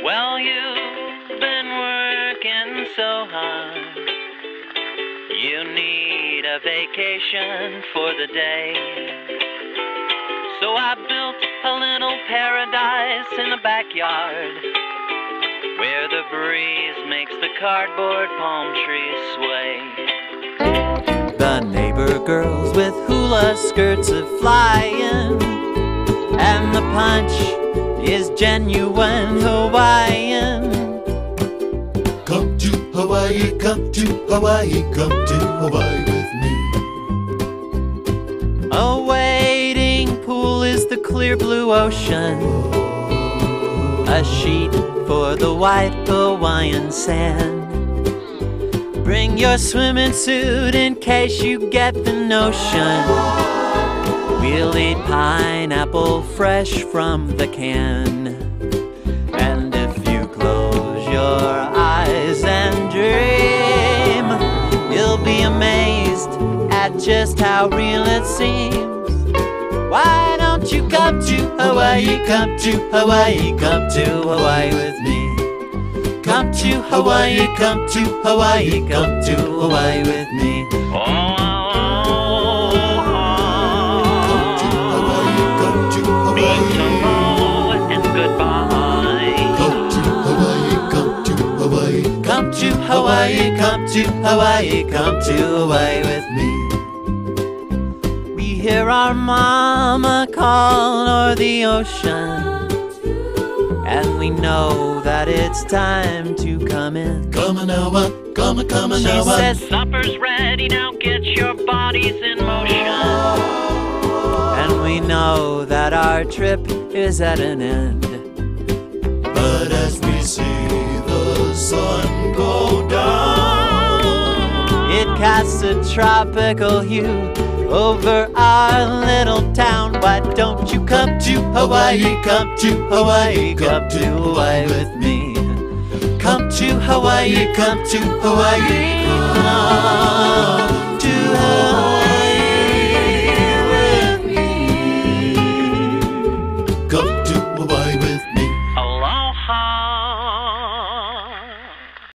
Well, you've been working so hard. You need a vacation for the day. So I built a little paradise in the backyard, where the breeze makes the cardboard palm trees sway. The neighbor girls with hula skirts are flying, and the punch is genuine Hawaiian. Come to Hawaii, come to Hawaii, come to Hawaii with me. A wading pool is the clear blue ocean, a sheet for the white Hawaiian sand. Bring your swimming suit in case you get the notion. We'll eat pineapple fresh from the can. And if you close your eyes and dream, you'll be amazed at just how real it seems. Why don't you come to Hawaii, come to Hawaii, come to Hawaii with me. Come to Hawaii, come to Hawaii, come to Hawaii with me. Come to Hawaii, come to Hawaii. And goodbye. Come to Hawaii, come to Hawaii. Come to Hawaii, come to Hawaii, come to Hawaii with me. We hear our mama call o'er the ocean, and we know that it's time to come in. Come on now, come on She now. says, supper's ready, now get your bodies in motion. And we know that our trip is at an end. But as we see the sun go down, it casts a tropical hue over our little town. Why don't you come to Hawaii, come to Hawaii, come to Hawaii with me. Come to Hawaii, come to Hawaii, come to Hawaii.